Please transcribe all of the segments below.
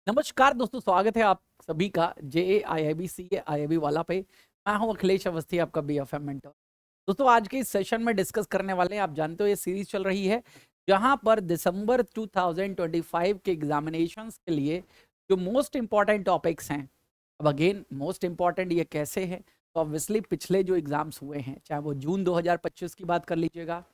नमस्कार दोस्तों, स्वागत है आप सभी का JAIIB वाला पे। मैं हूं अखिलेश अवस्थी, आपका BFM मेंटर। दोस्तों, आज के इस सेशन में डिस्कस करने वाले हैं, आप जानते हो ये सीरीज चल रही है जहां पर दिसंबर 2025 के एग्जामिनेशंस के लिए जो मोस्ट इंपॉर्टेंट टॉपिक्स हैं। अब अगेन मोस्ट इंपॉर्टेंट ये कैसे हैं, तो ऑब्वियसली पिछले जो एग्जाम्स हुए हैं, चाहे वो जून 2025 की बात कर लीजिएगा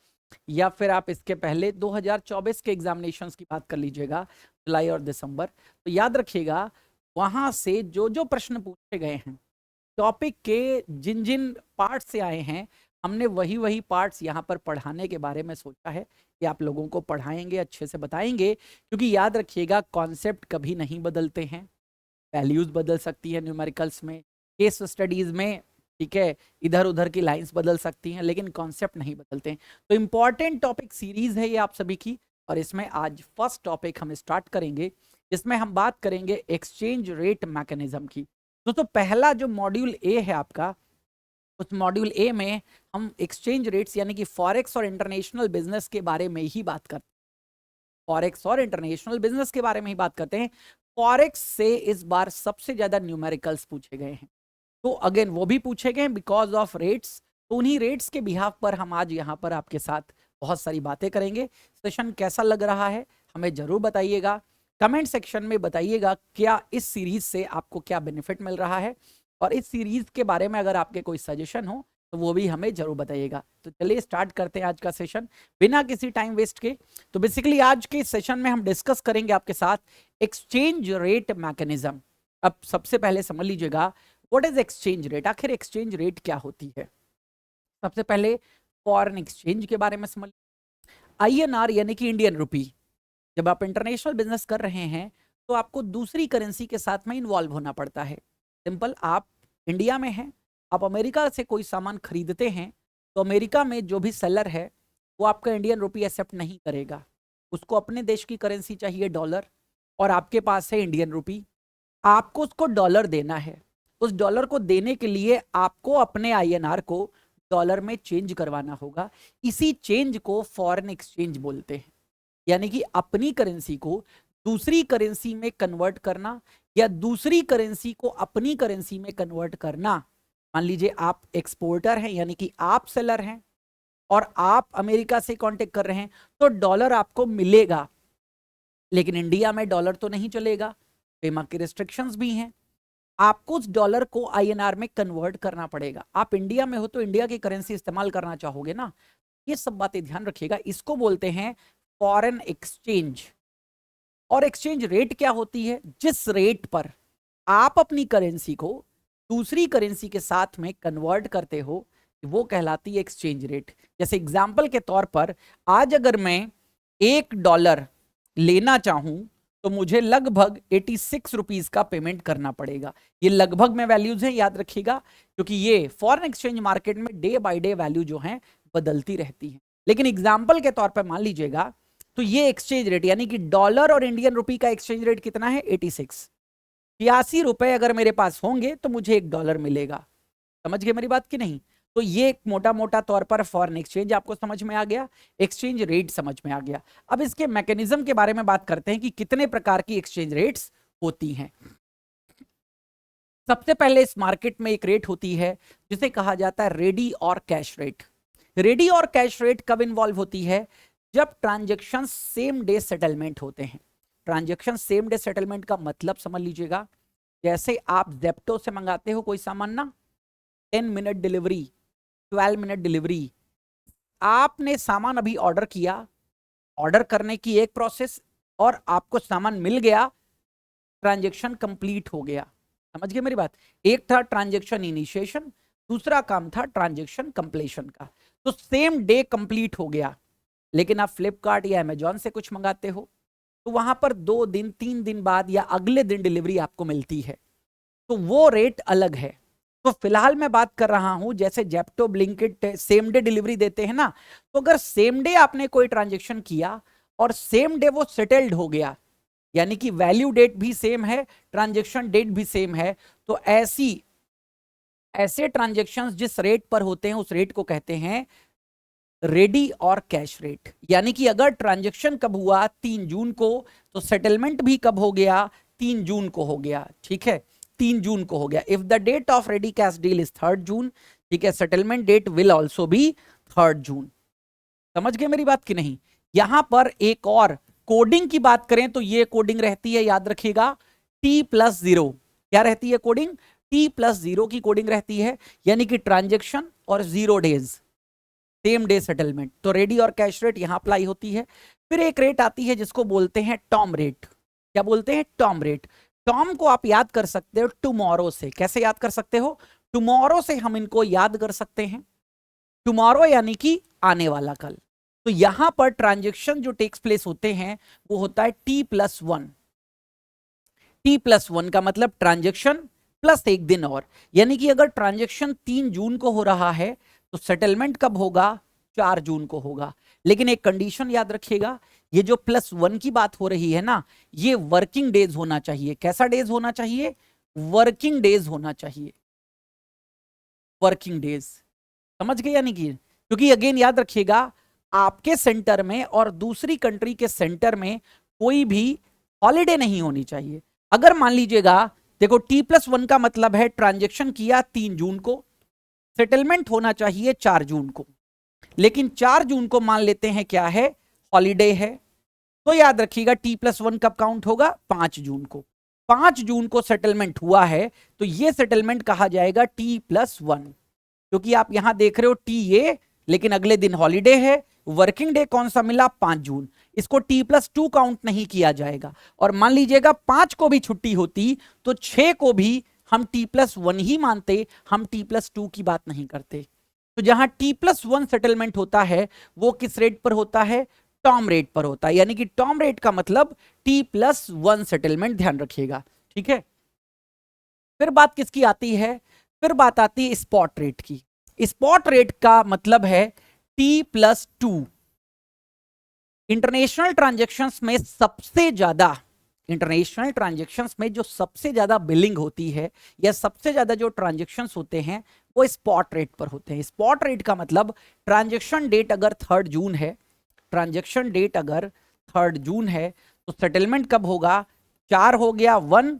या फिर आप इसके पहले 2024 के एग्जामिनेशंस की बात कर लीजिएगा, जुलाई और दिसंबर, तो याद रखिएगा वहां से जो जो प्रश्न पूछे गए हैं, टॉपिक के जिन जिन पार्ट से आए हैं, हमने वही वही पार्ट्स यहाँ पर पढ़ाने के बारे में सोचा है कि आप लोगों को पढ़ाएंगे, अच्छे से बताएंगे। क्योंकि याद रखिएगा कॉन्सेप्ट कभी नहीं बदलते हैं, वैल्यूज बदल सकती है न्यूमेरिकल्स में, केस स्टडीज में, ठीक है, इधर उधर की लाइंस बदल सकती हैं, लेकिन कॉन्सेप्ट नहीं बदलते हैं। तो इंपॉर्टेंट टॉपिक सीरीज है ये आप सभी की, और इसमें आज फर्स्ट टॉपिक हम स्टार्ट करेंगे जिसमें हम बात करेंगे एक्सचेंज रेट मैकेनिज्म की। दोस्तों, पहला जो मॉड्यूल ए है आपका, उस मॉड्यूल ए में हम एक्सचेंज रेट्स यानी कि फॉरेक्स और इंटरनेशनल बिजनेस के बारे में ही बात करते हैं। फॉरेक्स और इंटरनेशनल बिजनेस के बारे में ही बात करते हैं। फॉरेक्स से इस बार सबसे ज्यादा न्यूमेरिकल्स पूछे गए हैं, तो अगेन वो भी पूछे गए बिकॉज ऑफ रेट्स। तो उन्हीं रेट्स के बिहाफ पर हम आज यहाँ पर आपके साथ बहुत सारी बातें करेंगे। सेशन कैसा लग रहा है हमें जरूर बताइएगा, कमेंट सेक्शन में बताइएगा क्या इस सीरीज से आपको क्या बेनिफिट मिल रहा है, और इस सीरीज के बारे में अगर आपके कोई सजेशन हो तो वो भी हमें जरूर बताइएगा। तो चलिए स्टार्ट करते हैं आज का सेशन बिना किसी टाइम वेस्ट के। तो बेसिकली आज के सेशन में हम डिस्कस करेंगे आपके साथ एक्सचेंज रेट मैकेनिज्म। अब सबसे पहले समझ लीजिएगा व्हाट इज एक्सचेंज रेट, आखिर एक्सचेंज रेट क्या होती है। सबसे पहले फॉरेन एक्सचेंज के बारे में समझ, INR यानी कि इंडियन रुपी। जब आप इंटरनेशनल बिजनेस कर रहे हैं तो आपको दूसरी करेंसी के साथ में इन्वॉल्व होना पड़ता है। सिंपल, आप इंडिया में हैं, आप अमेरिका से कोई सामान खरीदते हैं, तो अमेरिका में जो भी सेलर है वो आपका इंडियन रुपी एक्सेप्ट नहीं करेगा, उसको अपने देश की करेंसी चाहिए डॉलर, और आपके पास है इंडियन रुपी। आपको उसको डॉलर देना है, उस डॉलर को देने के लिए आपको अपने INR को डॉलर में चेंज करवाना होगा। इसी चेंज को फॉरेन एक्सचेंज बोलते हैं, यानी कि अपनी करेंसी को दूसरी करेंसी में कन्वर्ट करना या दूसरी करेंसी को अपनी करेंसी में कन्वर्ट करना। मान लीजिए आप एक्सपोर्टर हैं यानी कि आप सेलर हैं और आप अमेरिका से कांटेक्ट कर रहे हैं, तो डॉलर आपको मिलेगा, लेकिन इंडिया में डॉलर तो नहीं चलेगा, पेमा की रिस्ट्रिक्शंस भी हैं। आपको उस डॉलर को INR में कन्वर्ट करना पड़ेगा। आप इंडिया में हो तो इंडिया की करेंसी इस्तेमाल करना चाहोगे ना, ये सब बातें ध्यान रखिएगा। इसको बोलते हैं फॉरेन एक्सचेंज। और एक्सचेंज रेट क्या होती है, जिस रेट पर आप अपनी करेंसी को दूसरी करेंसी के साथ में कन्वर्ट करते हो, वो कहलाती है एक्सचेंज रेट। जैसे एग्जांपल के तौर पर आज अगर मैं $1 लेना चाहूं तो मुझे लगभग 86 रुपीज का पेमेंट करना पड़ेगा। ये लगभग में वैल्यूज हैं, याद रखिएगा, क्योंकि ये फॉरेन एक्सचेंज मार्केट में डे बाय डे वैल्यू जो है बदलती रहती है। लेकिन एग्जाम्पल के तौर पर मान लीजिएगा, तो ये एक्सचेंज रेट यानी कि डॉलर और इंडियन रुपी का एक्सचेंज रेट कितना है, 86 रुपए अगर मेरे पास होंगे तो मुझे $1 मिलेगा। समझ गए मेरी बात कि नहीं? तो ये मोटा मोटा तौर पर फॉरेन एक्सचेंज आपको समझ में आ गया, एक्सचेंज रेट समझ में आ गया। अब इसके मैकेनिज्म के बारे में बात करते हैं कि कितने प्रकार की एक्सचेंज रेट्स होती हैं। सबसे पहले इस मार्केट में एक रेट होती है जिसे कहा जाता है रेडी और कैश रेट। रेडी और कैश रेट कब इन्वॉल्व होती है, जब ट्रांजेक्शन सेम डे सेटलमेंट होते हैं। ट्रांजेक्शन सेम डे सेटलमेंट का मतलब समझ लीजिएगा, जैसे आप जेप्टो से मंगाते हो कोई सामान ना, 10 मिनट डिलीवरी, 12 मिनट डिलीवरी। आपने सामान अभी ऑर्डर किया, ऑर्डर करने की एक प्रोसेस, और आपको सामान मिल गया, ट्रांजेक्शन कंप्लीट हो गया। समझ गए मेरी बात? एक था ट्रांजेक्शन इनिशिएशन, दूसरा काम था ट्रांजेक्शन कंप्लीशन का। तो सेम डे कंप्लीट हो गया, लेकिन आप फ्लिपकार्ट या अमेजॉन से कुछ मंगाते हो तो वहां पर 2 दिन 3 दिन बाद या अगले दिन डिलीवरी आपको मिलती है, तो वो रेट अलग है। तो फिलहाल मैं बात कर रहा हूं जैसे Zepto Blinkit same day delivery देते हैं ना, तो अगर सेम डे आपने कोई ट्रांजेक्शन किया और सेम डे वो सेटल्ड हो गया, यानी कि वैल्यू डेट भी सेम है, ट्रांजेक्शन डेट भी सेम है, तो ऐसे ट्रांजेक्शंस जिस रेट पर होते हैं उस रेट को कहते हैं रेडी और कैश रेट। यानी कि अगर ट्रांजेक्शन कब हुआ 3 जून को, तो सेटलमेंट भी कब हो गया, 3 जून को हो गया, ठीक है, 3 जून को हो गया। If the date of ready cash deal is 3 June, ठीक है, settlement date will also be 3 June. समझ गए मेरी बात कि नहीं? यहां पर एक और कोडिंग की बात करें तो ये कोडिंग रहती है, याद रखिएगा, T+0। क्या रहती है कोडिंग? T+0 की कोडिंग रहती है, यानी कि ट्रांजेक्शन और 0 डेज, सेम डे सेटलमेंट। तो रेडी और कैश रेट यहां अप्लाई होती है। फिर एक रेट आती है जिसको बोलते हैं टॉम रेट। क्या बोलते हैं? Tom rate. टॉम को आप याद कर सकते हो टुमारो से। कैसे याद कर सकते हो? टुमारो से हम इनको याद कर सकते हैं। टुमारो यानी कि आने वाला कल। तो यहां पर ट्रांजेक्शन जो टेक्स प्लेस होते हैं वो होता है T+1। T+1 का मतलब ट्रांजेक्शन प्लस एक दिन और, यानी कि अगर ट्रांजेक्शन 3 जून को हो रहा है तो सेटलमेंट कब होगा? 4 जून को होगा। लेकिन एक कंडीशन याद रखिएगा, ये जो +1 की बात हो रही है ना, ये वर्किंग डेज होना चाहिए। कैसा डेज होना चाहिए? वर्किंग डेज होना चाहिए, वर्किंग डेज। समझ गए? यानी कि क्योंकि अगेन याद रखिएगा, आपके सेंटर में और दूसरी कंट्री के सेंटर में कोई भी हॉलिडे नहीं होनी चाहिए। अगर मान लीजिएगा, देखो T+1 का मतलब है ट्रांजेक्शन किया 3 जून को, सेटलमेंट होना चाहिए 4 जून को, लेकिन 4 जून को मान लेते हैं क्या है? हॉलिडे है। तो याद रखिएगा T+1 कब काउंट होगा? 5 जून को। 5 जून को सेटलमेंट हुआ है तो ये सेटलमेंट कहा जाएगा T+1, क्योंकि आप यहां देख रहे हो TA, लेकिन अगले दिन हॉलिडे है। वर्किंग डे कौन सा मिला? 5 जून। इसको T+2 काउंट नहीं किया जाएगा। और मान लीजिएगा 5 को भी छुट्टी होती तो 6 को भी हम T+1 ही मानते, हम T+2 की बात नहीं करते। तो जहां T+1 सेटलमेंट होता है वो किस रेट पर होता है? टॉम रेट पर होता है। यानी कि टॉम रेट का मतलब T+1 सेटलमेंट, ध्यान रखिएगा, ठीक है। फिर बात किसकी आती है? फिर बात आती है स्पॉट रेट की। स्पॉट रेट का मतलब है T+2। इंटरनेशनल ट्रांजैक्शंस में सबसे ज्यादा, इंटरनेशनल ट्रांजैक्शंस में जो सबसे ज्यादा बिलिंग होती है या सबसे ज्यादा जो ट्रांजैक्शंस होते हैं वो स्पॉट रेट पर होते हैं। स्पॉट रेट का मतलब ट्रांजैक्शन डेट अगर 3 जून है, ट्रांजैक्शन डेट अगर 3 जून है तो सेटलमेंट कब होगा? 4 हो गया 1,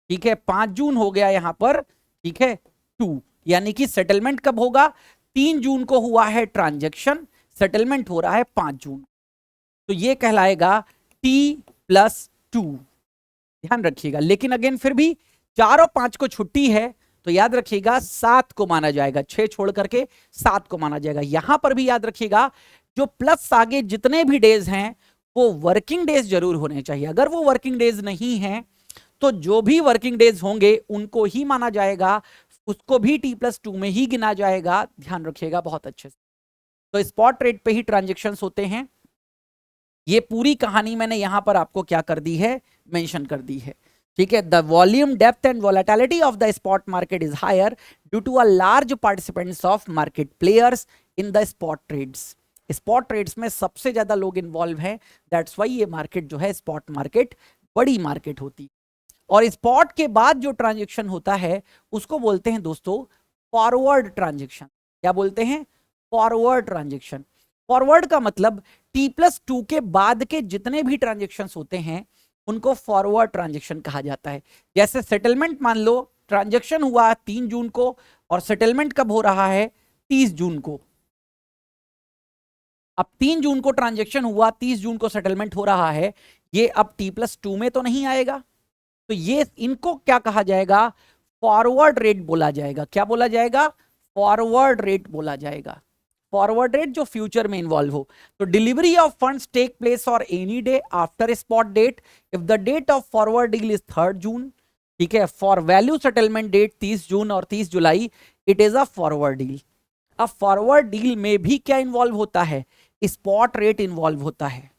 ठीक है, 5 जून हो गया यहां पर, ठीक है, 2, यानी कि सेटलमेंट कब होगा? 3 जून को हुआ है ट्रांजैक्शन, सेटलमेंट हो रहा है 5 जून, तो ये कहलाएगा T+2, ध्यान रखिएगा। लेकिन अगेन फिर भी 4 और 5 को छुट्टी है तो याद रखिएगा 7 को माना जाएगा, 6 छोड़ करके 7 को माना जाएगा। यहां पर भी याद रखिएगा जो प्लस आगे जितने भी डेज हैं वो वर्किंग डेज जरूर होने चाहिए। अगर वो वर्किंग डेज नहीं है तो जो भी वर्किंग डेज होंगे उनको ही माना जाएगा, उसको भी T+2 में ही गिना जाएगा। ध्यान रखिएगा बहुत अच्छे से। तो स्पॉट रेट पे ही ट्रांजेक्शन्स होते हैं। ये पूरी कहानी मैंने यहां पर आपको क्या कर दी है? मेंशन कर दी है, ठीक है। The volume, depth and volatility of the spot market is higher due to a large participants of market players in the spot trades. Spot trades में सबसे ज्यादा लोग इन्वॉल्व हैं, दैट्स वाई ये मार्केट जो है स्पॉट मार्केट बड़ी market होती है। और स्पॉट के बाद जो ट्रांजेक्शन होता है उसको बोलते हैं दोस्तों फॉरवर्ड ट्रांजेक्शन। क्या बोलते हैं? Forward transaction. फॉरवर्ड का मतलब T+2 के बाद के जितने भी ट्रांजेक्शन्स होते हैं उनको फॉरवर्ड ट्रांजेक्शन कहा जाता है। जैसे सेटलमेंट, मान लो ट्रांजेक्शन हुआ 3 जून को और सेटलमेंट कब हो रहा है? 30 जून को। अब 3 जून को ट्रांजेक्शन हुआ, 30 जून को सेटलमेंट हो रहा है, ये अब T+2 में तो नहीं आएगा। तो ये इनको क्या कहा जाएगा? फॉरवर्ड रेट बोला जाएगा। क्या बोला जाएगा? फॉरवर्ड रेट बोला जाएगा। फॉरवर्ड रेट जो फ्यूचर में इन्वॉल्व हो। तो delivery of funds take place और any day after spot date if the date of forward deal is 3 June, ठीक है। For value settlement date 30 June और 30 July, it is a forward deal. अब forward deal में भी क्या involve होता है? स्पॉट रेट इन्वॉल्व होता है।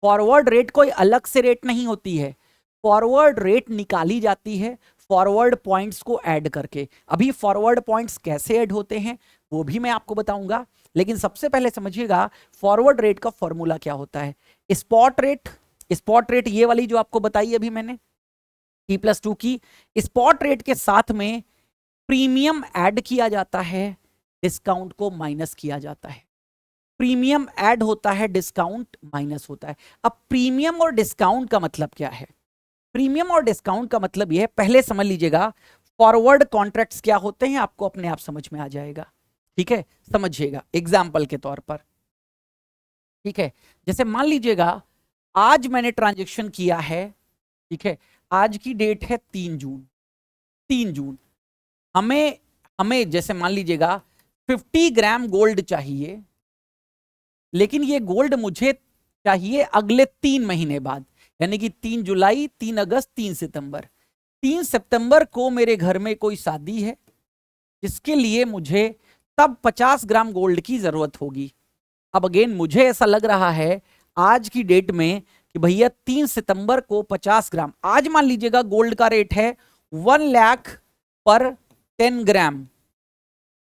फॉरवर्ड रेट कोई अलग से रेट नहीं होती है, फॉरवर्ड रेट निकाली जाती है फॉरवर्ड पॉइंट्स को ऐड करके। अभी फॉरवर्ड पॉइंट्स कैसे ऐड होते हैं वो भी मैं आपको बताऊंगा, लेकिन सबसे पहले समझिएगा फॉरवर्ड रेट का फॉर्मूला क्या होता है। स्पॉट रेट, स्पॉट रेट ये वाली जो आपको बताई अभी मैंने T+2 की, स्पॉट रेट के साथ में प्रीमियम ऐड किया जाता है, डिस्काउंट को माइनस किया जाता है। प्रीमियम ऐड होता है, डिस्काउंट माइनस होता है। अब प्रीमियम और डिस्काउंट का मतलब क्या है? प्रीमियम और डिस्काउंट का मतलब यह है, पहले समझ लीजिएगा फॉरवर्ड कॉन्ट्रैक्ट्स क्या होते हैं, आपको अपने आप समझ में आ जाएगा। ठीक है, समझिएगा एग्जाम्पल के तौर पर। ठीक है, जैसे मान लीजिएगा आज मैंने ट्रांजेक्शन किया है, ठीक है, आज की डेट है 3 जून। 3 जून हमें हमें जैसे मान लीजिएगा 50 ग्राम गोल्ड चाहिए, लेकिन ये गोल्ड मुझे चाहिए अगले 3 महीने बाद, यानी कि 3 जुलाई, 3 अगस्त, 3 सितंबर। 3 सितंबर को मेरे घर में कोई शादी है जिसके लिए मुझे तब 50 ग्राम गोल्ड की जरूरत होगी। अब अगेन मुझे ऐसा लग रहा है आज की डेट में कि भैया 3 सितंबर को 50 ग्राम, आज मान लीजिएगा गोल्ड का रेट है 1 लाख पर 10 ग्राम।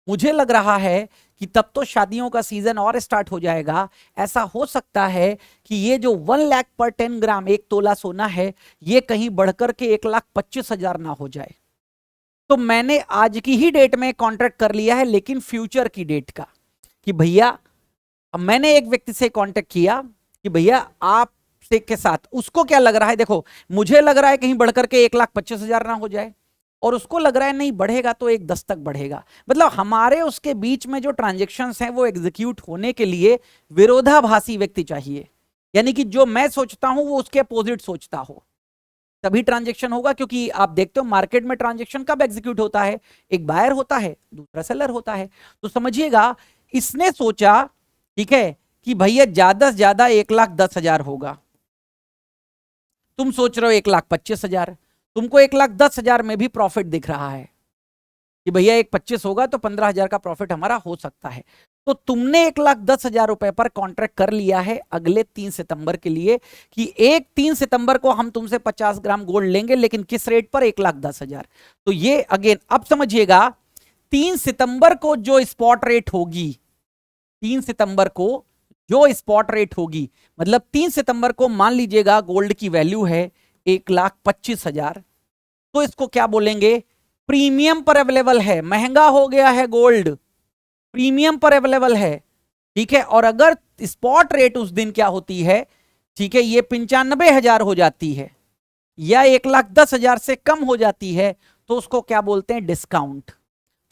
मुझे लग रहा है कि तब तो शादियों का सीजन और स्टार्ट हो जाएगा। ऐसा हो सकता है कि ये जो 1 लाख पर 10 ग्राम 1 तोला सोना है, ये कहीं बढ़कर के 1,25,000 ना हो जाए। तो मैंने आज की ही डेट में कॉन्ट्रैक्ट कर लिया है, लेकिन फ्यूचर की डेट का, कि भैया अब मैंने एक व्यक्ति से कांटेक्ट किया कि भैया आप से के साथ, उसको क्या लग रहा है, देखो मुझे लग रहा है कहीं बढ़कर के 1,25,000 ना हो जाए, और उसको लग रहा है नहीं बढ़ेगा तो 1,10 तक बढ़ेगा। मतलब हमारे उसके बीच में जो ट्रांजेक्शन्स हैं वो एग्जीक्यूट होने के लिए विरोधाभासी व्यक्ति चाहिए, यानी कि जो मैं सोचता हूं वो उसके अपोजिट सोचता हो, तभी ट्रांजेक्शन होगा। क्योंकि आप देखते हो मार्केट में ट्रांजेक्शन कब एग्जीक्यूट होता है, एक बायर होता है, दूसरा सेलर होता है। तो समझिएगा इसने सोचा, ठीक है, कि भैया ज्यादा से ज्यादा 1,10,000 होगा, तुम सोच रहे हो 1,25,000, तुमको 1,10,000 में भी प्रॉफिट दिख रहा है कि भैया 1,25 होगा तो 15,000 का प्रॉफिट हमारा हो सकता है। तो तुमने 1,10,000 रुपए पर कॉन्ट्रैक्ट कर लिया है अगले 3 सितंबर के लिए, कि 3 सितंबर को हम तुमसे 50 ग्राम गोल्ड लेंगे, लेकिन किस रेट पर, 1,10,000। तो ये अगेन अब समझिएगा 3 सितंबर को जो स्पॉट रेट होगी, 3 सितंबर को जो स्पॉट रेट होगी, मतलब 3 सितंबर को मान लीजिएगा गोल्ड की वैल्यू है 1,25,000, तो इसको क्या बोलेंगे, प्रीमियम पर अवेलेबल है, महंगा हो गया है गोल्ड, प्रीमियम पर अवेलेबल है। ठीक है, और अगर स्पॉट रेट उस दिन क्या होती है, ठीक है, ये 95,000 हो जाती है या 1,10,000 से कम हो जाती है, तो उसको क्या बोलते हैं, डिस्काउंट।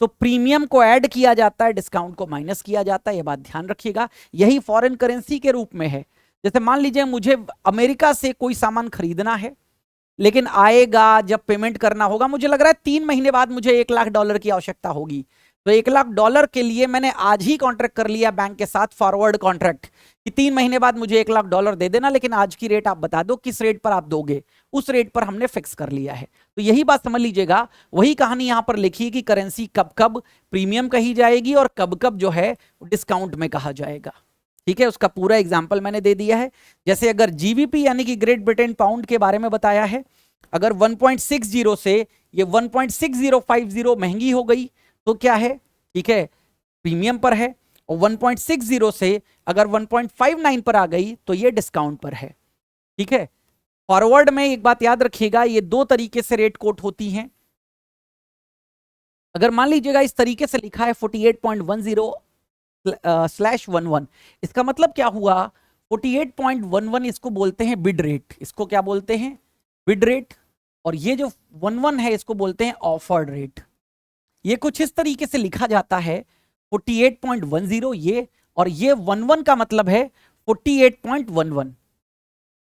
तो प्रीमियम को ऐड किया जाता है, डिस्काउंट को माइनस किया जाता है, यह बात ध्यान रखिएगा। यही फॉरेन करेंसी के रूप में है। जैसे मान लीजिए मुझे अमेरिका से कोई सामान खरीदना है, लेकिन आएगा जब पेमेंट करना होगा, मुझे लग रहा है 3 महीने बाद मुझे $1,00,000 की आवश्यकता होगी, तो $1,00,000 के लिए मैंने आज ही कॉन्ट्रैक्ट कर लिया बैंक के साथ, फॉरवर्ड कॉन्ट्रैक्ट, कि 3 महीने बाद मुझे $1,00,000 दे देना, लेकिन आज की रेट आप बता दो किस रेट पर आप दोगे, उस रेट पर हमने फिक्स कर लिया है। तो यही बात समझ लीजिएगा, वही कहानी यहां पर लिखी है कि करेंसी कब कब प्रीमियम कही जाएगी और कब कब जो है डिस्काउंट में कहा जाएगा। ठीक है, उसका पूरा एग्जाम्पल मैंने दे दिया है। जैसे अगर जीबीपी यानी कि ग्रेट ब्रिटेन पाउंड के बारे में बताया है, अगर 1.60 से ये 1.6050 महंगी हो गई तो क्या है, ठीक है, प्रीमियम पर है, और 1.60 से अगर 1.59 पर आ गई तो ये डिस्काउंट पर है। ठीक है, फॉरवर्ड में एक बात याद रखिएगा, ये 2 तरीके से रेट कोट होती हैं। अगर मान लीजिएगा इस तरीके से लिखा है 48.10/11, इसका मतलब क्या हुआ, 48.11 इसको बोलते हैं बिड रेट, इसको क्या बोलते हैं, बिड रेट, और ये जो 11 है इसको बोलते हैं ऑफर्ड रेट। ये कुछ इस तरीके से लिखा जाता है 48.10 ये, और ये 11 का मतलब है 48.11।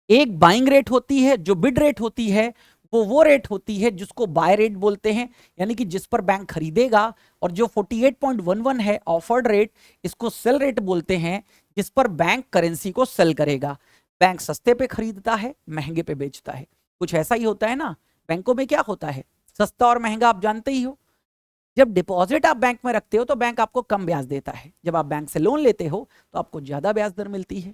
एक बाइंग रेट होती है, जो बिड रेट होती है वो रेट होती है जिसको बाय रेट बोलते हैं, यानी कि जिस पर बैंक खरीदेगा, और जो 48.11 है ऑफर्ड रेट, इसको सेल रेट बोलते हैं, जिस पर बैंक करेंसी को सेल करेगा। बैंक सस्ते पे खरीदता है, महंगे पे बेचता है, कुछ ऐसा ही होता है ना। बैंकों में क्या होता है, सस्ता और महंगा आप जानते ही हो। जब डिपॉजिट आप बैंक में रखते हो तो बैंक आपको कम ब्याज देता है, जब आप बैंक से लोन लेते हो तो आपको ज्यादा ब्याज दर मिलती है।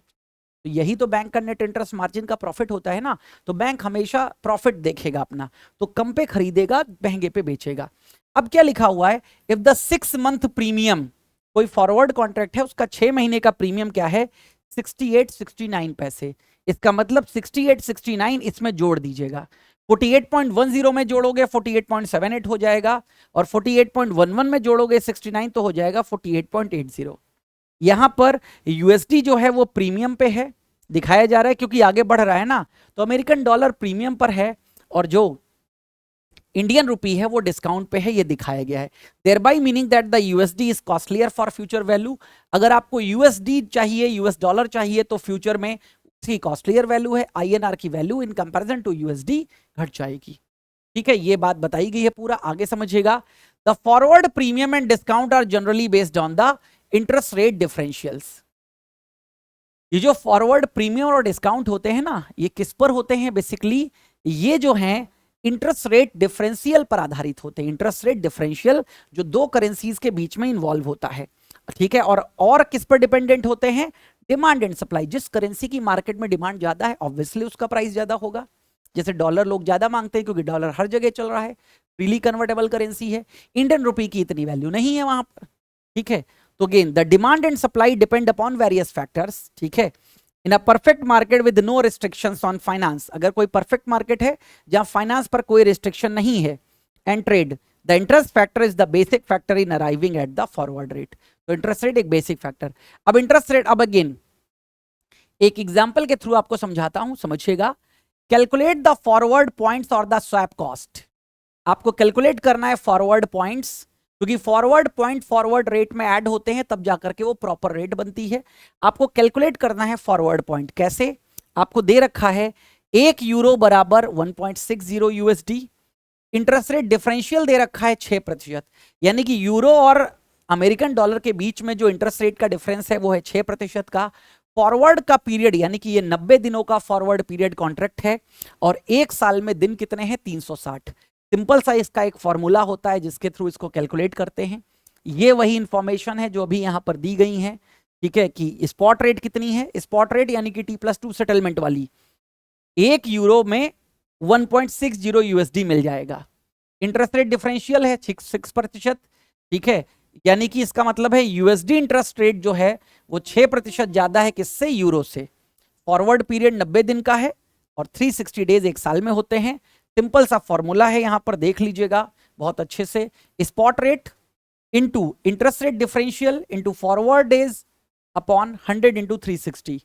तो यही तो बैंक का नेट इंटरेस्ट मार्जिन का प्रॉफिट होता है ना। तो बैंक हमेशा प्रॉफिट देखेगा अपना, तो कम पे खरीदेगा, महंगे पे बेचेगा। अब क्या लिखा हुआ है, इफ द 6 मंथ प्रीमियम, कोई फॉरवर्ड कॉन्ट्रैक्ट है उसका 6 महीने का प्रीमियम क्या है, 68.69 पैसे। इसका मतलब 68.69 इसमें जोड़ दीजिएगा, 48.10 में जोड़ोगे 48.78 हो जाएगा, और 48.11 में जोड़ोगे 69 तो हो जाएगा 48.80। यहां पर यूएसडी जो है वो प्रीमियम पे है, दिखाया जा रहा है क्योंकि आगे बढ़ रहा है ना, तो अमेरिकन डॉलर प्रीमियम पर है, और जो इंडियन रुपी है वो डिस्काउंट पे है, ये दिखाया गया है। Thereby meaning that the USD is costlier for future value. अगर आपको यूएसडी चाहिए, यूएस डॉलर चाहिए, तो फ्यूचर में उसकी कॉस्टलियर वैल्यू है, आईएनआर की वैल्यू इन कंपैरिजन टू यूएसडी घट जाएगी। ठीक है, ये बात बताई गई है, पूरा आगे समझिएगा। The forward premium and discount are generally based on the interest rate differentials. ये जो फॉरवर्ड प्रीमियम और डिस्काउंट होते हैं ना, ये किस पर होते हैं? बेसिकली ये जो हैं इंटरेस्ट रेट डिफरेंशियल पर आधारित होते हैं। इंटरेस्ट रेट डिफरेंशियल जो दो करेंसीज के बीच में इन्वॉल्व होता है, ठीक है। और किस पर डिपेंडेंट होते हैं? Demand and supply. जिस करेंसी की मार्केट में डिमांड ज्यादा है, ऑब्वियसली उसका प्राइस ज्यादा होगा। जैसे डॉलर लोग ज्यादा मांगते हैं क्योंकि डॉलर हर जगह चल रहा है, फ्रीली कन्वर्टेबल करेंसी है। इंडियन रुपी की इतनी वैल्यू नहीं है वहां पर, ठीक है। तो again the demand and supply depend upon various factors, ठीक है। In a perfect market with no restrictions on finance, अगर कोई परफेक्ट मार्केट है जहां फाइनेंस पर कोई रिस्ट्रिक्शन नहीं है, and trade, the interest factor is the basic factor in arriving at the forward rate. तो इंटरेस्ट रेट एक बेसिक फैक्टर। अब इंटरेस्ट रेट, अब अगेन एक एग्जांपल के थ्रू आपको समझाता हूं, समझिएगा। कैलकुलेट द फॉरवर्ड पॉइंट्स और द स्वैप कॉस्ट। आपको कैलकुलेट करना है फॉरवर्ड पॉइंट्स, क्योंकि फॉरवर्ड पॉइंट फॉरवर्ड रेट में ऐड होते हैं तब जाकर के वो प्रॉपर रेट बनती है। आपको कैलकुलेट करना है फॉरवर्ड पॉइंट। कैसे? आपको दे रखा है 1 यूरो बराबर 1.60 यूएसडी, इंटरेस्ट रेट डिफरेंशियल दे रखा है 6%, यानी कि यूरो और अमेरिकन डॉलर के बीच में जो इंटरेस्ट रेट का डिफरेंस है वो है 6% का। फॉरवर्ड का पीरियड, यानी कि ये 90 दिनों का फॉरवर्ड पीरियड कॉन्ट्रैक्ट है, और एक साल में दिन कितने हैं? 360। सिंपल सा इसका एक फॉर्मूला होता है जिसके थ्रू इसको कैलकुलेट करते हैं। ये वही इंफॉर्मेशन है जो अभी यहां पर दी गई है, ठीक है। कि स्पॉट रेट कितनी है? स्पॉट रेट यानी कि T+2 सेटलमेंट वाली 1 यूरो में 1.60 यूएसडी मिल जाएगा। इंटरेस्ट रेट डिफरेंशियल है 6%, ठीक है। यानी कि इसका मतलब है यूएसडी इंटरेस्ट रेट जो है वो 6% ज्यादा है किससे? यूरो से। फॉरवर्ड पीरियड 90 दिन का है और 360 डेज एक साल में होते हैं। सिंपल सा फॉर्मूला है, यहां पर देख लीजिएगा बहुत अच्छे से। Spot rate into interest rate differential into forward days upon 100 into 360।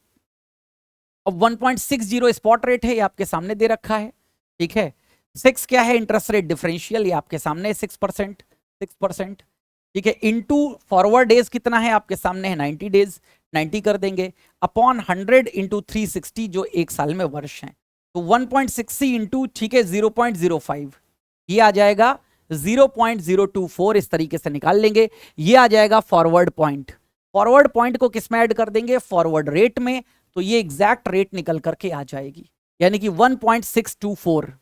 अब 1.60 स्पॉट रेट है, ये आपके सामने दे रखा है, ठीक है। 6 क्या है? इंटरेस्ट रेट डिफरेंशियल, ये आपके सामने 6%, ठीक है। इंटू फॉरवर्ड डेज कितना है? आपके सामने है 90 डेज, 90 कर देंगे, अपॉन 100 इंटू 360 जो एक साल में वर्ष है। तो 1.60 इंटू, ठीक है, 0.05, ये आ जाएगा 0.024, इस तरीके से निकाल लेंगे। ये आ जाएगा फॉरवर्ड पॉइंट। फॉरवर्ड पॉइंट को किस में ऐड कर देंगे? फॉरवर्ड रेट में। तो ये एग्जैक्ट रेट निकल करके आ जाएगी, यानी कि 1.624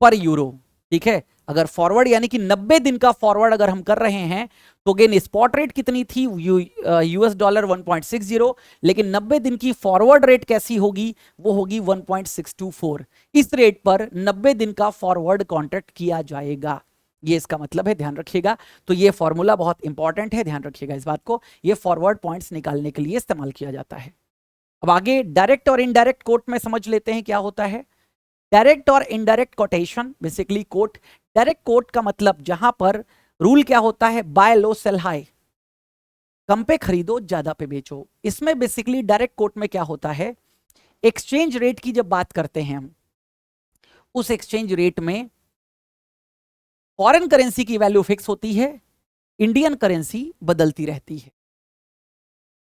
पर यूरो, ठीक है। अगर फॉरवर्ड यानी कि 90 दिन का फॉरवर्ड अगर हम कर रहे हैं तो अगेन स्पॉट रेट कितनी थी? यूएस डॉलर 1.60, लेकिन 90 दिन की फॉरवर्ड रेट कैसी होगी? वो होगी 1.624। इस रेट पर 90 दिन का फॉरवर्ड कॉन्ट्रैक्ट किया जाएगा, ये इसका मतलब है, ध्यान रखिएगा। तो ये फॉर्मूला बहुत इंपॉर्टेंट है, ध्यान रखिएगा इस बात को। ये फॉरवर्ड पॉइंट्स निकालने के लिए इस्तेमाल किया जाता है। अब आगे डायरेक्ट और इनडायरेक्ट कोट में समझ लेते हैं क्या होता है। डायरेक्ट और indirect quotation, basically quote. Direct quote का मतलब जहां पर रूल क्या होता है? बाय लो सेल हाई, कम पे खरीदो ज्यादा पे बेचो। इसमें बेसिकली डायरेक्ट कोट में क्या होता है? एक्सचेंज रेट की जब बात करते हैं हम, उस एक्सचेंज रेट में फॉरेन करेंसी की वैल्यू फिक्स होती है, इंडियन करेंसी बदलती रहती है।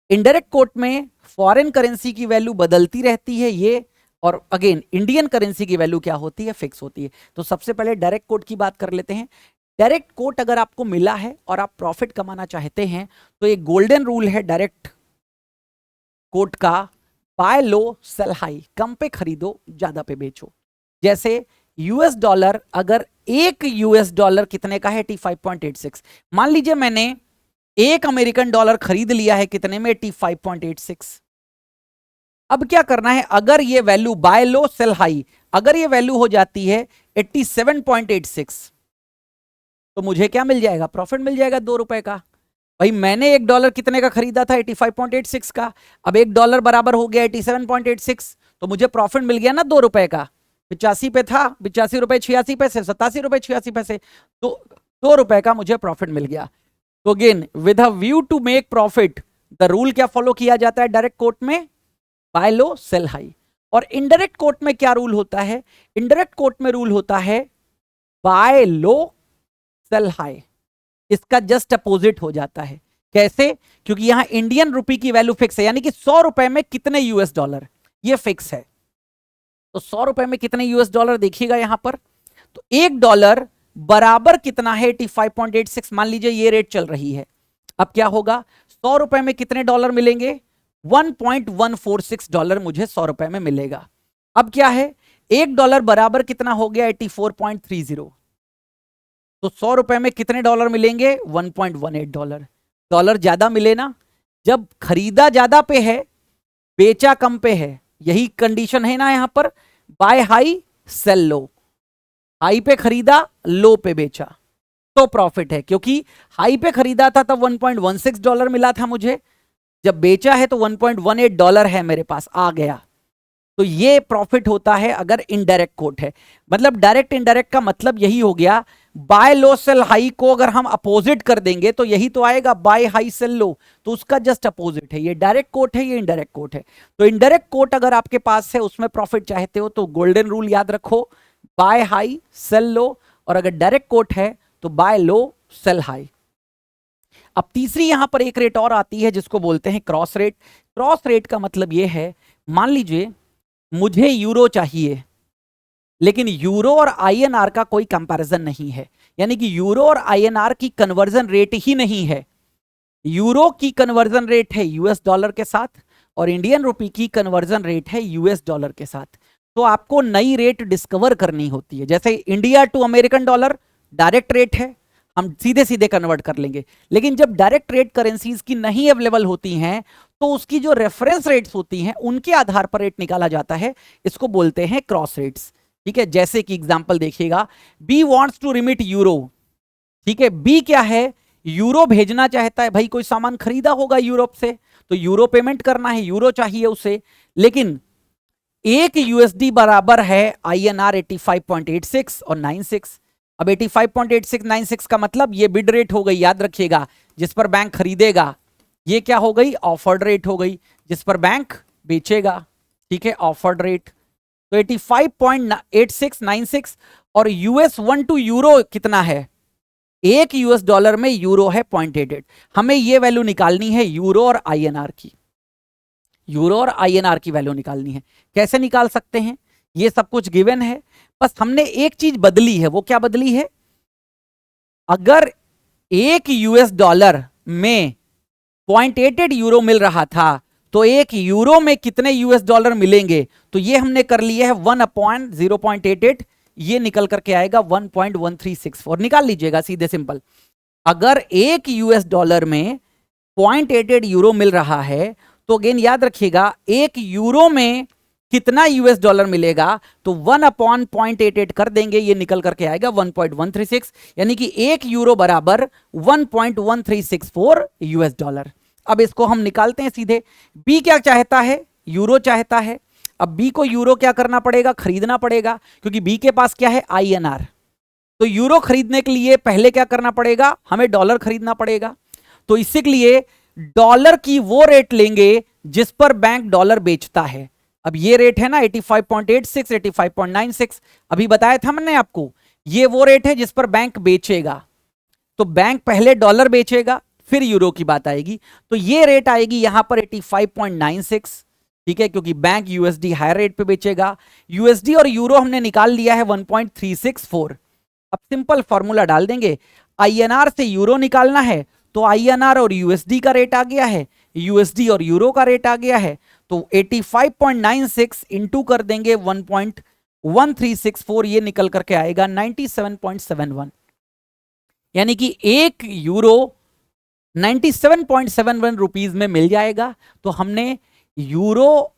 इनडायरेक्ट कोट में फॉरेन करेंसी की वैल्यू बदलती रहती है ये, और अगेन इंडियन करेंसी की वैल्यू क्या होती है? फिक्स होती है। तो सबसे पहले डायरेक्ट कोट की बात कर लेते हैं। डायरेक्ट कोट अगर आपको मिला है और आप प्रॉफिट कमाना चाहते हैं तो एक गोल्डन रूल है डायरेक्ट कोट का, बाय लो सेल हाई, कम पे खरीदो ज्यादा पे बेचो। जैसे यूएस डॉलर, अगर 1 यूएस डॉलर कितने का है? 85.86। मान लीजिए मैंने 1 अमेरिकन डॉलर खरीद लिया है कितने में? 85.86। अब क्या करना है? अगर ये value buy low sell high, अगर ये वैल्यू हो जाती है 87.86 तो मुझे क्या मिल जाएगा? प्रॉफिट मिल जाएगा 2 रुपए का। भाई मैंने 1 डॉलर कितने का खरीदा था? 85.86 का। अब 1 डॉलर बराबर हो गया 87.86, तो मुझे प्रॉफिट मिल गया ना 2 रुपए का। 85 पे था, 85 रुपए 86 पैसे, 87 रुपए 86 पैसे, तो 2 रुपए का मुझे प्रॉफिट मिल गया। तो again with a view to make profit, the rule क्या फॉलो किया जाता है डायरेक्ट कोट में? Buy low sell high. और इनडायरेक्ट कोट में क्या रूल होता है? इनडायरेक्ट कोट में रूल होता है बाय लो सेल हाई। इसका जस्ट अपोजिट हो जाता है। कैसे? क्योंकि यहां इंडियन रुपी की वैल्यू फिक्स है, यानी कि 100 रुपए में कितने यूएस डॉलर, ये फिक्स है। तो 100 रुपए में कितने यूएस डॉलर देखिएगा यहां पर, तो $1 बराबर कितना है 85.86। मान लीजिए ये रेट चल रही है, अब क्या होगा, 100 रुपए में कितने डॉलर मिलेंगे, $1.146 मुझे 100 रुपए में मिलेगा। अब क्या है, $1 बराबर कितना हो गया 84.30। तो 100 रुपए में कितने डॉलर मिलेंगे, $1.18। डॉलर ज्यादा मिले ना, जब खरीदा ज्यादा पे है बेचा कम पे है, यही कंडीशन है ना यहां पर, by high cell low. High पे खरीदा लो पे बेचा तो प्रॉफिट है, क्योंकि हाई पे खरीदा था तब $1.16 मिला था मुझे, जब बेचा है तो $1.18 है मेरे पास आ गया। तो ये प्रॉफिट होता है अगर इनडायरेक्ट कोट है। मतलब डायरेक्ट इनडायरेक्ट का मतलब यही हो गया, बाय लो सेल हाई को अगर हम अपोजिट कर देंगे तो यही तो आएगा, बाय हाई सेल लो, तो उसका जस्ट अपोजिट है। ये डायरेक्ट कोट है, ये इनडायरेक्ट कोट है। तो इनडायरेक्ट कोट अगर आपके पास है, उसमें प्रॉफिट चाहते हो तो गोल्डन रूल याद रखो, बाय हाई सेल लो, और अगर डायरेक्ट कोट है तो बाय लो सेल हाई। अब तीसरी यहां पर एक रेट और आती है जिसको बोलते हैं क्रॉस रेट। क्रॉस रेट का मतलब यह है, मान लीजिए मुझे यूरो चाहिए लेकिन यूरो और आईएनआर का कोई कंपैरिजन नहीं है, यानी कि यूरो और आईएनआर की कन्वर्जन रेट ही नहीं है। यूरो की कन्वर्जन रेट है यूएस डॉलर के साथ और इंडियन रुपी की कन्वर्जन रेट है यूएस डॉलर के साथ। तो आपको नई रेट डिस्कवर करनी होती है। जैसे India to American dollar direct rate है, हम सीधे सीधे कन्वर्ट कर लेंगे, लेकिन जब डायरेक्ट रेट करेंसीज की नहीं अवेलेबल होती हैं तो उसकी जो रेफरेंस रेट्स होती हैं उनके आधार पर रेट निकाला जाता है, इसको बोलते हैं क्रॉस रेट्स। ठीक है, जैसे कि एग्जांपल देखिएगा, B wants to remit euro. ठीक है, बी क्या है, यूरो भेजना चाहता है। भाई कोई सामान खरीदा होगा यूरोप से तो यूरो पेमेंट करना है, यूरो चाहिए उसे, लेकिन एक यूएसडी बराबर है आईएनआर 85.86 और 96। अब 85.8696 का मतलब ये बिड रेट हो गई, याद रखिएगा, जिस पर बैंक खरीदेगा। ये क्या हो गई, ऑफर्ड रेट हो गई, जिस पर बैंक बेचेगा। ठीक है, ऑफर्ड रेट। तो 85.8696 और US1 टू यूरो कितना है, एक यूएस डॉलर में यूरो है 0.88। हमें ये वैल्यू निकालनी है यूरो और आईएनआर की, यूरो और आईएनआर की वैल्यू निकालनी है। कैसे निकाल सकते हैं, ये सब कुछ गिवन है, बस हमने एक चीज बदली है। वो क्या बदली है, अगर एक यूएस डॉलर में 0.88 यूरो मिल रहा था तो एक यूरो में कितने यूएस डॉलर मिलेंगे, तो ये हमने कर लिया है 1/0.88, ये निकल करके आएगा 1.1364। निकाल लीजिएगा सीधे सिंपल। अगर एक यूएस डॉलर में 0.88 यूरो मिल रहा है तो अगेन याद रखिएगा, एक यूरो में कितना यूएस डॉलर मिलेगा, तो 1/0.88 कर देंगे, ये निकल करके आएगा 1.136, यानी कि एक यूरो बराबर 1.1364 यूएस डॉलर। अब इसको हम निकालते हैं सीधे। बी क्या चाहता है, यूरो चाहता है। अब बी को यूरो क्या करना पड़ेगा, खरीदना पड़ेगा, क्योंकि बी के पास क्या है, आईएनआर। तो यूरो खरीदने के लिए पहले क्या करना पड़ेगा, हमें डॉलर खरीदना पड़ेगा। तो इसी के लिए डॉलर की वो रेट लेंगे जिस पर बैंक डॉलर बेचता है। अब ये रेट है ना 85.86, 85.96, अभी बताया था मैंने आपको, ये वो रेट है जिस पर बैंक बेचेगा। तो बैंक पहले डॉलर बेचेगा फिर यूरो की बात आएगी, तो ये रेट आएगी यहां पर 85.96। ठीक है, क्योंकि बैंक यूएसडी हायर रेट पे बेचेगा। यूएसडी और यूरो हमने निकाल लिया है 1.364। अब सिंपल फॉर्मूला डाल देंगे, आईएनआर से यूरो निकालना है तो आईएनआर और यूएसडी का रेट आ गया है, यूएसडी और यूरो का रेट आ गया है, तो 85.96 इंटू कर देंगे 1.1364, ये निकल करके आएगा 97.71, यानी कि एक यूरो 97.71 रुपीज में मिल जाएगा। तो हमने यूरो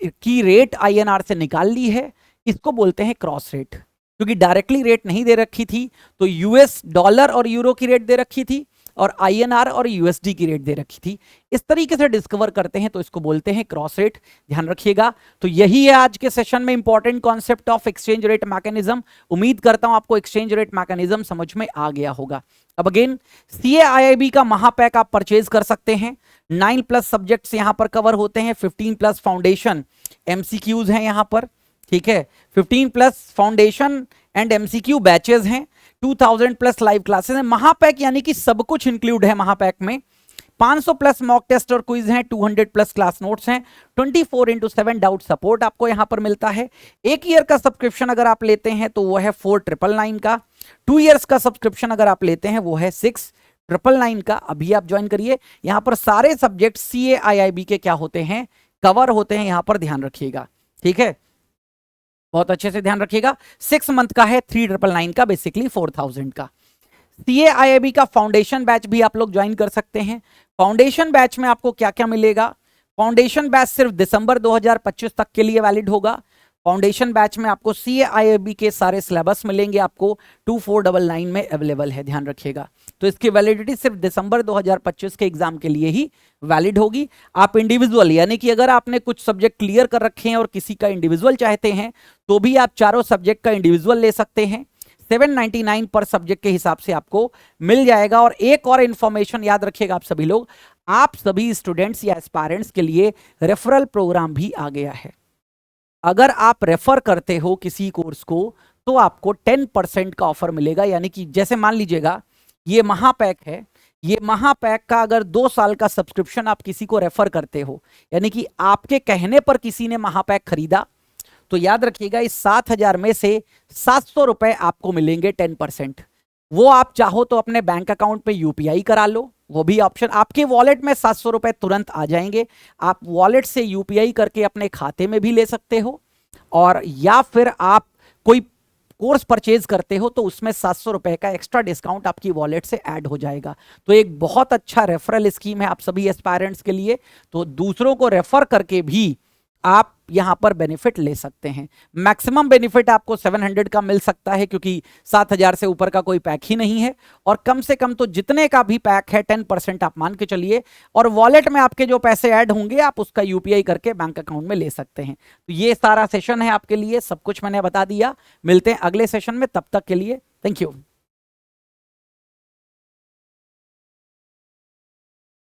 की रेट आईएनआर से निकाल ली है, इसको बोलते हैं क्रॉस रेट। क्योंकि डायरेक्टली रेट नहीं दे रखी थी तो यूएस डॉलर और यूरो की रेट दे रखी थी और आईएनआर और यूएसडी की रेट दे रखी थी। इस तरीके से डिस्कवर करते हैं तो इसको बोलते हैं क्रॉस रेट, ध्यान रखिएगा। तो यही है आज के सेशन में important concept of exchange rate mechanism. उम्मीद करता हूं आपको एक्सचेंज रेट मैकेनिज्म समझ में आ गया होगा। अब अगेन CAIIB का महापैक आप परचेज कर सकते हैं। 9+ सब्जेक्ट्स यहां पर कवर होते हैं, 15+ फाउंडेशन, MCQs हैं यहाँ पर, ठीक है। 15 plus foundation and MCQ batches हैं, 2000 प्लस लाइव क्लासेस हैं। महापैक यानी कि सब कुछ इंक्लूड है महापैक में। 500 प्लस मॉक टेस्ट और क्विज हैं, 200 प्लस क्लास नोट्स हैं, 24/7 डाउट सपोर्ट आपको यहां पर मिलता है। 1 ईयर का सब्सक्रिप्शन अगर आप लेते हैं तो वो है 4999 का। 2 इयर्स का सब्सक्रिप्शन अगर आप लेते हैं वो है 6999 का। अभी आप ज्वाइन करिए। यहां पर सारे सब्जेक्ट CA IIB के क्या होते हैं, कवर होते हैं, यहां पर ध्यान रखिएगा, ठीक है, बहुत अच्छे से ध्यान रखिएगा। 6 मंथ का है, 3999 का, बेसिकली 4000 का। CA IIB का फाउंडेशन बैच भी आप लोग ज्वाइन कर सकते हैं। फाउंडेशन बैच में आपको क्या क्या मिलेगा? फाउंडेशन बैच सिर्फ दिसंबर 2025 तक के लिए वैलिड होगा। फाउंडेशन बैच में आपको CA IIB के सारे सिलेबस मिलेंगे, आपको 2499 में अवेलेबल है, ध्यान रखिएगा। तो इसकी वैलिडिटी सिर्फ दिसंबर 2025 के एग्जाम के लिए ही वैलिड होगी। आप इंडिविजुअल यानी कि अगर आपने कुछ सब्जेक्ट क्लियर कर रखे हैं और किसी का इंडिविजुअल चाहते हैं तो भी आप चारों सब्जेक्ट का इंडिविजुअल ले सकते हैं। 799 पर सब्जेक्ट के हिसाब से आपको मिल जाएगा। और एक और इंफॉर्मेशन याद रखिएगा आप सभी लोग, आप सभी स्टूडेंट्स या एस्पायरेंट्स के लिए रेफरल प्रोग्राम भी आ गया है। अगर आप रेफर करते हो किसी कोर्स को तो आपको 10% का ऑफर मिलेगा। यानी कि जैसे मान लीजिएगा ये महापैक है, ये महापैक का अगर 2 साल का सब्सक्रिप्शन आप किसी को रेफर करते हो, यानी कि आपके कहने पर किसी ने महापैक खरीदा, तो याद रखिएगा इस 7000 में से 700 रुपए आपको मिलेंगे 10%। वो आप चाहो तो अपने बैंक अकाउंट पे UPI करा लो, वो भी ऑप्शन। आपके वॉलेट में 700 रुपए तुरंत आ जाएंगे, आप वॉलेट से UPI करके अपने खाते में भी ले सकते हो। और या फिर आप कोई कोर्स परचेज करते हो तो उसमें 700 रुपए का एक्स्ट्रा डिस्काउंट आपकी वॉलेट से ऐड हो जाएगा। तो एक बहुत अच्छा रेफरल स्कीम है आप सभी एस्पायरेंट्स के लिए। तो दूसरों को रेफर करके भी आप यहां पर बेनिफिट ले सकते हैं। मैक्सिमम बेनिफिट आपको 700 का मिल सकता है क्योंकि 7000 से ऊपर का कोई पैक ही नहीं है। और कम से कम तो जितने का भी पैक है 10% आप मान के चलिए, और वॉलेट में आपके जो पैसे ऐड होंगे आप उसका UPI करके बैंक अकाउंट में ले सकते हैं। तो ये सारा सेशन है आपके लिए, सब कुछ मैंने बता दिया। मिलते हैं अगले सेशन में, तब तक के लिए थैंक यू।